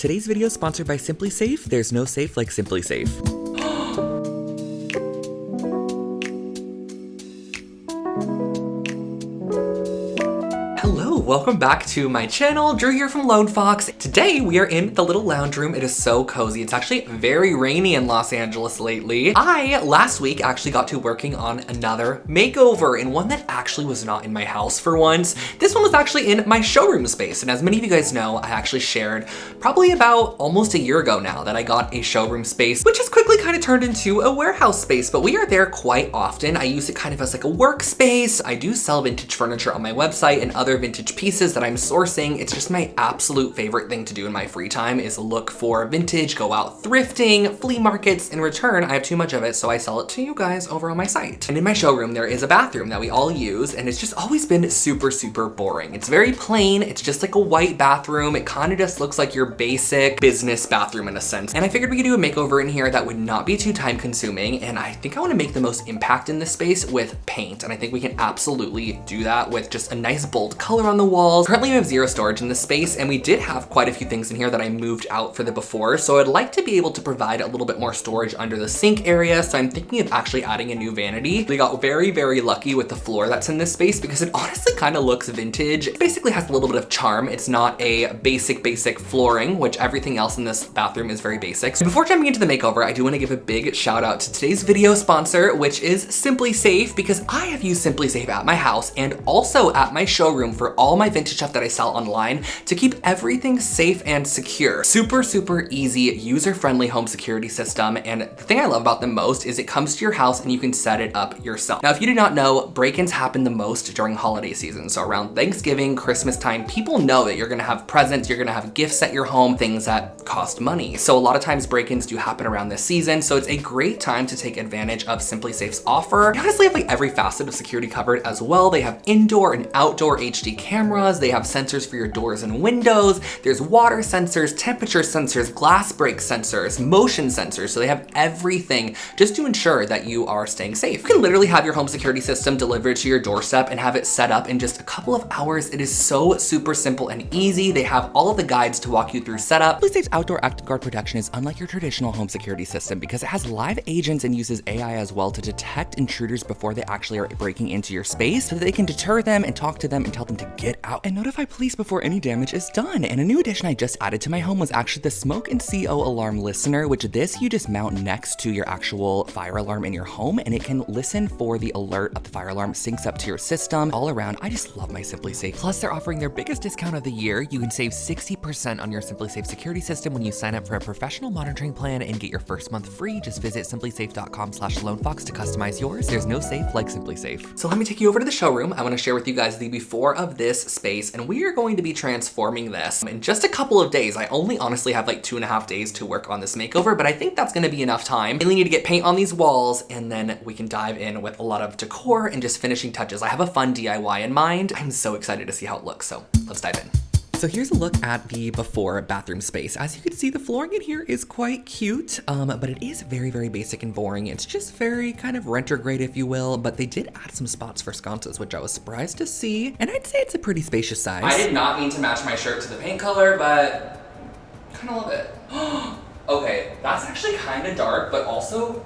Today's video is sponsored by Simply Safe. There's no safe like Simply Safe. Hello, welcome back to my channel. Drew here from Lone Fox. Today we are in the little lounge room. It is so cozy. It's actually very rainy in Los Angeles lately. Last week actually got to working on another makeover, and one that actually was not in my house for once. This one was actually in my showroom space, and as many of you guys know, I actually shared probably about almost a year ago now that I got a showroom space, which has quickly kind of turned into a warehouse space, but we are there quite often. I use it kind of as like a workspace. I do sell vintage furniture on my website and other vintage pieces that I'm sourcing. It's just my absolute favorite thing to do in my free time is look for vintage, go out thrifting, flea markets. In return, I have too much of it, so I sell it to you guys over on my site. And in my showroom, there is a bathroom that we all use, and it's just always been super, super boring. It's very plain. It's just like a white bathroom. It kind of just looks like your basic business bathroom in a sense. And I figured we could do a makeover in here that would not be too time consuming, and I think I want to make the most impact in this space with paint, and I think we can absolutely do that with just a nice bold color on the walls. Currently we have zero storage in this space, and we did have quite a few things in here that I moved out for the before, so I'd like to be able to provide a little bit more storage under the sink area, so I'm thinking of actually adding a new vanity. We got very, very lucky with the floor that's in this space because it honestly kind of looks vintage. It basically has a little bit of charm. It's not a basic flooring, which everything else in this bathroom is very basic. So before jumping into the makeover, I do want to give a big shout out to today's video sponsor, which is Simply Safe, because I have used Simply Safe at my house and also at my showroom for all my vintage stuff that I sell online to keep everything safe and secure. Super, super easy, user-friendly home security system. And the thing I love about them most is it comes to your house and you can set it up yourself. Now, if you do not know, break-ins happen the most during holiday season. So around Thanksgiving, Christmas time, people know that you're gonna have presents, you're gonna have gifts at your home, things that cost money. So a lot of times break-ins do happen around this season. So it's a great time to take advantage of Simply Safe's offer. They honestly have like every facet of security covered as well. They have indoor and outdoor HD cameras. They have sensors for your doors and windows. There's water sensors, temperature sensors, glass break sensors, motion sensors. So they have everything just to ensure that you are staying safe. You can literally have your home security system delivered to your doorstep and have it set up in just a couple of hours. It is so super simple and easy. They have all of the guides to walk you through setup. Simply Safe's outdoor active guard protection is unlike your traditional home security system because it has live agents and uses AI as well to detect intruders before they actually are breaking into your space so that they can deter them and talk to them and tell them to get out and notify police before any damage is done. And a new addition I just added to my home was actually the smoke and CO alarm listener, which this you just mount next to your actual fire alarm in your home, and it can listen for the alert of the fire alarm, syncs up to your system all around. I just love my Simply Safe. Plus, they're offering their biggest discount of the year. You can save 60% on your Simply Safe security system when you sign up for a professional monitoring plan and get your first month free. Just visit simplysafe.com/lonefox to customize yours. There's no safe like Simply Safe. So let me take you over to the showroom. I want to share with you guys the before of this space, and we are going to be transforming this in just a couple of days. I only honestly have like 2.5 days to work on this makeover, but I think that's going to be enough time. I only need to get paint on these walls, and then we can dive in with a lot of decor and just finishing touches. I have a fun DIY in mind. I'm so excited to see how it looks, so let's dive in. So here's a look at the before bathroom space. As you can see, the flooring in here is quite cute, but it is very, very basic and boring. It's just very kind of renter grade, if you will, but they did add some spots for sconces, which I was surprised to see. And I'd say it's a pretty spacious size. I did not mean to match my shirt to the paint color, but kind of love it. Okay, that's actually kind of dark, but also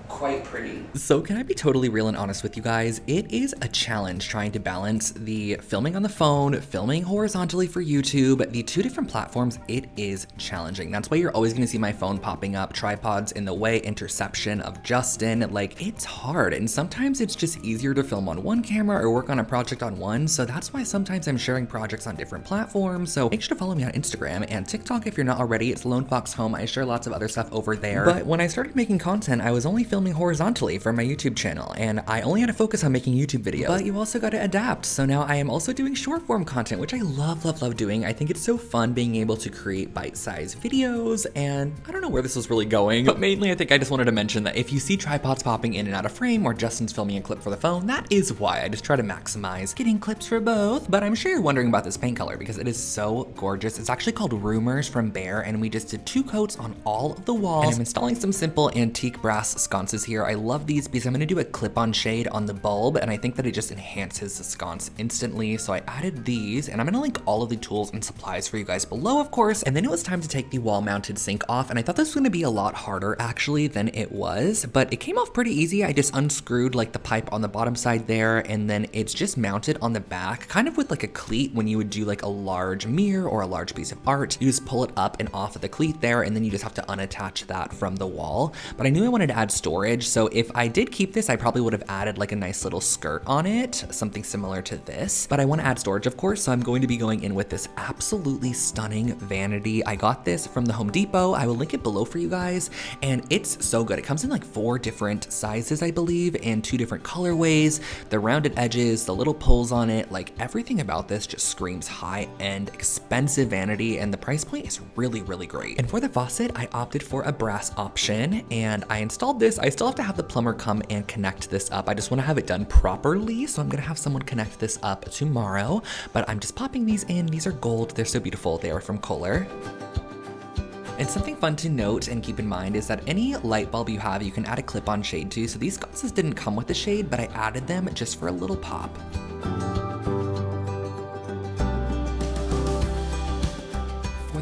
quite pretty. So can I be totally real and honest with you guys? It is a challenge trying to balance the filming on the phone, filming horizontally for YouTube, the two different platforms. It is challenging. That's why you're always gonna see my phone popping up, tripods in the way, interception of Justin. Like, it's hard, and sometimes it's just easier to film on one camera or work on a project on one. So that's why sometimes I'm sharing projects on different platforms. So make sure to follow me on Instagram and TikTok if you're not already. It's Lone Fox Home. I share lots of other stuff over there. But when I started making content, I was only filming horizontally for my YouTube channel, and I only had to focus on making YouTube videos. But you also got to adapt. So now I am also doing short form content, which I love doing. I think it's so fun being able to create bite-sized videos, and I don't know where this was really going, but mainly I think I just wanted to mention that if you see tripods popping in and out of frame or Justin's filming a clip for the phone, that is why. I just try to maximize getting clips for both. But I'm sure you're wondering about this paint color because it is so gorgeous. It's actually called Rumors from Bear, and we just did 2 coats on all of the walls. And I'm installing some simple antique brass sconces sconces here. I love these because I'm gonna do a clip-on shade on the bulb, and I think that it just enhances the sconce instantly. So I added these, and I'm gonna link all of the tools and supplies for you guys below, of course. And then it was time to take the wall-mounted sink off, and I thought this was gonna be a lot harder actually than it was, but it came off pretty easy. I just unscrewed like the pipe on the bottom side there, and then it's just mounted on the back, kind of with like a cleat when you would do like a large mirror or a large piece of art. You just pull it up and off of the cleat there, and then you just have to unattach that from the wall. But I knew I wanted to add storage, so if I did keep this, I probably would have added like a nice little skirt on it, something similar to this. But I want to add storage, of course, so I'm going to be going in with this absolutely stunning vanity. I got this from the Home Depot. I will link it below for you guys, and it's so good. It comes in like 4 different sizes, I believe, and 2 different colorways. The rounded edges, the little pulls on it, like everything about this just screams high-end, expensive vanity, and the price point is really, really great. And for the faucet, I opted for a brass option, and I installed this. I still have to have the plumber come and connect this up. I just want to have it done properly, so I'm gonna have someone connect this up tomorrow, but I'm just popping these in. These are gold. They're so beautiful. They are from Kohler. And something fun to note and keep in mind is that any light bulb you have, you can add a clip-on shade to. So these sconces didn't come with the shade, but I added them just for a little pop.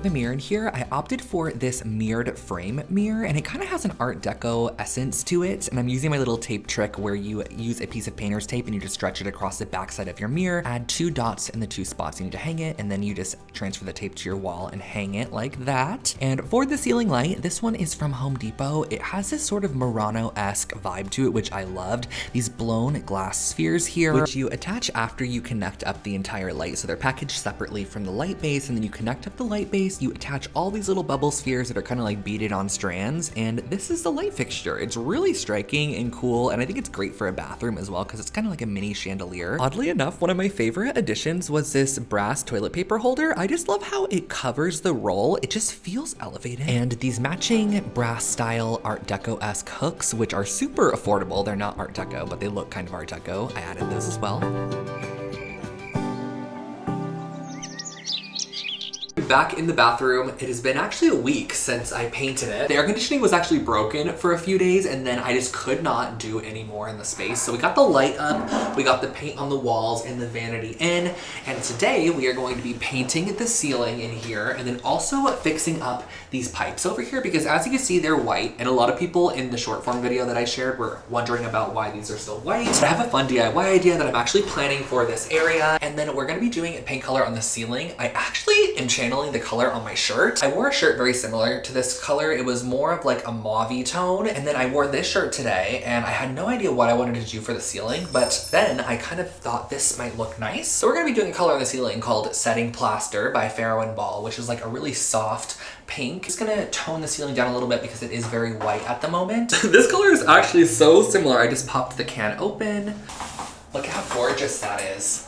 The mirror in here, I opted for this mirrored frame mirror, and it kind of has an Art Deco essence to it. And I'm using my little tape trick where you use a piece of painter's tape and you just stretch it across the backside of your mirror, add 2 dots in the 2 spots you need to hang it, and then you just transfer the tape to your wall and hang it like that. And for the ceiling light, this one is from Home Depot. It has this sort of Murano-esque vibe to it, which I loved. These blown glass spheres here, which you attach after you connect up the entire light. So they're packaged separately from the light base, and then you connect up the light base. You attach all these little bubble spheres that are kind of like beaded on strands, and this is the light fixture. It's really striking and cool, and I think it's great for a bathroom as well because it's kind of like a mini chandelier. Oddly enough, one of my favorite additions was this brass toilet paper holder. I just love how it covers the roll. It just feels elevated. And these matching brass style Art Deco-esque hooks, which are super affordable. They're not Art Deco, but they look kind of Art Deco. I added those as well. Back in the bathroom. It has been actually a week since I painted it. The air conditioning was actually broken for a few days, and then I just could not do any more in the space. So we got the light up, we got the paint on the walls and the vanity in, and today we are going to be painting the ceiling in here and then also fixing up these pipes over here because as you can see, they're white, and a lot of people in the short form video that I shared were wondering about why these are still white. But I have a fun DIY idea that I'm actually planning for this area, and then we're gonna be doing a paint color on the ceiling. I actually am channeling the color on my shirt. I wore a shirt very similar to this color. It was more of like a mauve-y tone, and then I wore this shirt today, and I had no idea what I wanted to do for the ceiling, but then I kind of thought this might look nice. So we're gonna be doing a color on the ceiling called Setting Plaster by Farrow & Ball, which is like a really soft pink. It's gonna tone the ceiling down a little bit because it is very white at the moment. This color is actually so similar. I just popped the can open. Look how gorgeous that is.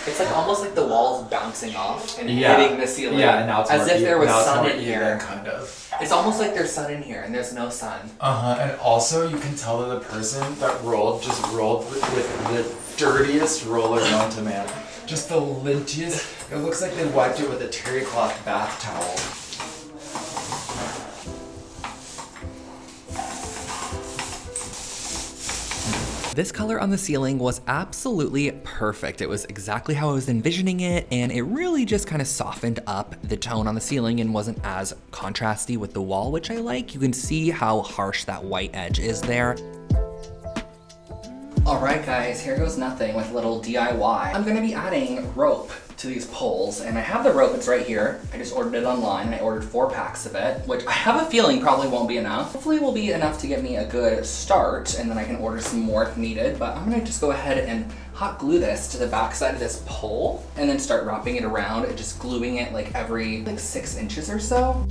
It's like almost like the walls bouncing off and hitting the ceiling. Yeah, and now it's as if there was sun in here. Kind of. It's almost like there's sun in here and there's no sun. And also you can tell that the person that just rolled with the dirtiest roller known to man. Just the lintiest. It looks like they wiped it with a terry cloth bath towel. This color on the ceiling was absolutely perfect. It was exactly how I was envisioning it, and it really just kind of softened up the tone on the ceiling and wasn't as contrasty with the wall, which I like. You can see how harsh that white edge is there. All right, guys, here goes nothing with a little DIY. I'm gonna be adding rope to these poles, and I have the rope, it's right here. I just ordered it online, and I ordered 4 packs of it, which I have a feeling probably won't be enough. Hopefully it will be enough to get me a good start, and then I can order some more if needed, but I'm gonna just go ahead and hot glue this to the back side of this pole, and then start wrapping it around and just gluing it like every 6 inches or so.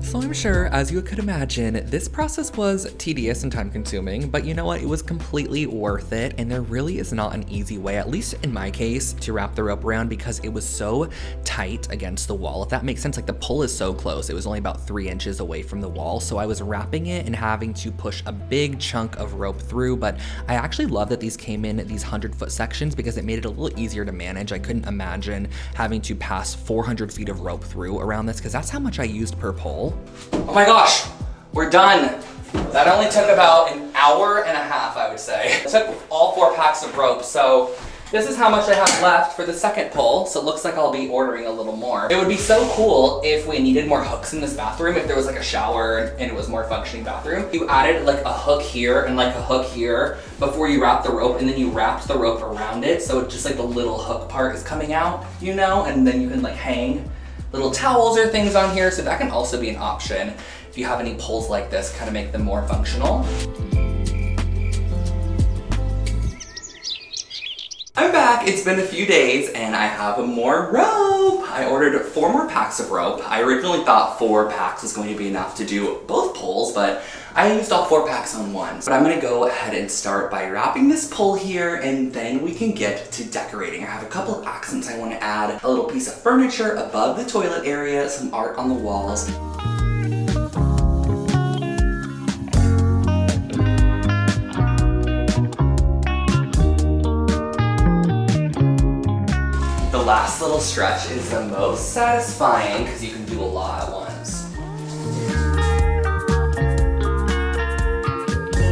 So I'm sure, as you could imagine, this process was tedious and time consuming, but you know what? It was completely worth it, and there really is not an easy way, at least in my case, to wrap the rope around because it was so tight against the wall. If that makes sense, like the pull is so close. It was only about 3 inches away from the wall, so I was wrapping it and having to push a big chunk of rope through, but I actually love that these came in these 100-foot sections because it made it a little easier to manage. I couldn't imagine having to pass 400 feet of rope through around this because that's how much I used per pole. Oh my gosh, we're done. That only took about an hour and a half, I would say. I took all 4 packs of rope, so this is how much I have left for the second pull, so it looks like I'll be ordering a little more. It would be so cool if we needed more hooks in this bathroom, if there was like a shower and it was more functioning bathroom. You added like a hook here and like a hook here before you wrap the rope, and then you wrapped the rope around it, so it's just like the little hook part is coming out, you know, and then you can like hang little towels or things on here, so that can also be an option if you have any pulls like this, kind of make them more functional. I'm back, it's been a few days and I have more rope. I ordered 4 more packs of rope. I originally thought 4 packs was going to be enough to do both pulls, but I used all 4 packs on one. But I'm gonna go ahead and start by wrapping this pull here, and then we can get to decorating. I have a couple of accents I wanna add. A little piece of furniture above the toilet area, some art on the walls. The last little stretch is the most satisfying because you can do a lot at once.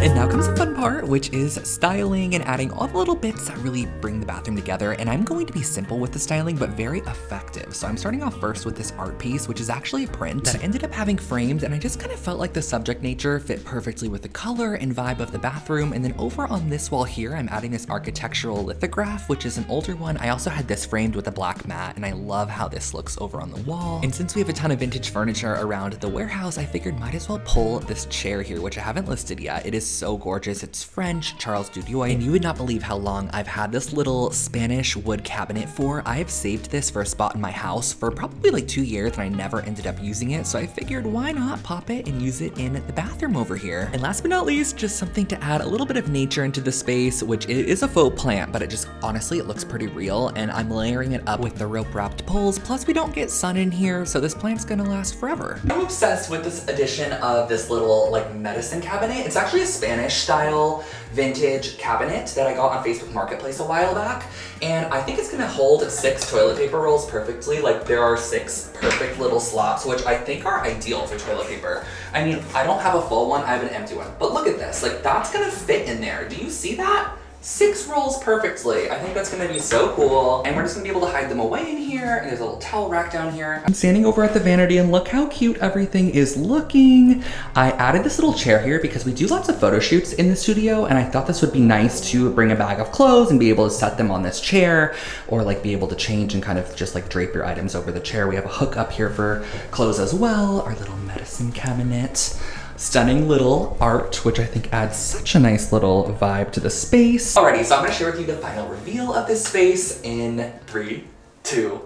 And now comes the fun part, which is styling and adding all the little bits that really bring the bathroom together. And I'm going to be simple with the styling, but very effective. So I'm starting off first with this art piece, which is actually a print that ended up having frames, and I just kind of felt like the subject nature fit perfectly with the color and vibe of the bathroom. And then over on this wall here, I'm adding this architectural lithograph, which is an older one. I also had this framed with a black mat, and I love how this looks over on the wall. And since we have a ton of vintage furniture around the warehouse, I figured might as well pull this chair here, which I haven't listed yet. It is so gorgeous. It's French, Charles Dudoy, and you would not believe how long I've had this little Spanish wood cabinet for. I have saved this for a spot in my house for probably like 2 years, and I never ended up using it, so I figured why not pop it and use it in the bathroom over here. And last but not least, just something to add a little bit of nature into the space, which is a faux plant, but it just, honestly, it looks pretty real, and I'm layering it up with the rope wrapped poles, plus we don't get sun in here, so this plant's gonna last forever. I'm obsessed with this addition of this little like medicine cabinet. It's actually a Spanish style vintage cabinet that I got on Facebook Marketplace a while back, and I think it's gonna hold 6 toilet paper rolls perfectly. Like there are 6 perfect little slots, which I think are ideal for toilet paper. I mean, I don't have a full one, I have an empty one, but look at this, like that's gonna fit in there. Do you see that? 6 rolls perfectly. I think that's gonna be so cool. And we're just gonna be able to hide them away in here. And there's a little towel rack down here. I'm standing over at the vanity and look how cute everything is looking. I added this little chair here because we do lots of photo shoots in the studio, and I thought this would be nice to bring a bag of clothes and be able to set them on this chair, or like be able to change and kind of just like drape your items over the chair. We have a hook up here for clothes as well. Our little medicine cabinet. Stunning little art, which I think adds such a nice little vibe to the space. Alrighty, so I'm gonna share with you the final reveal of this space in 3, 2,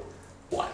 1.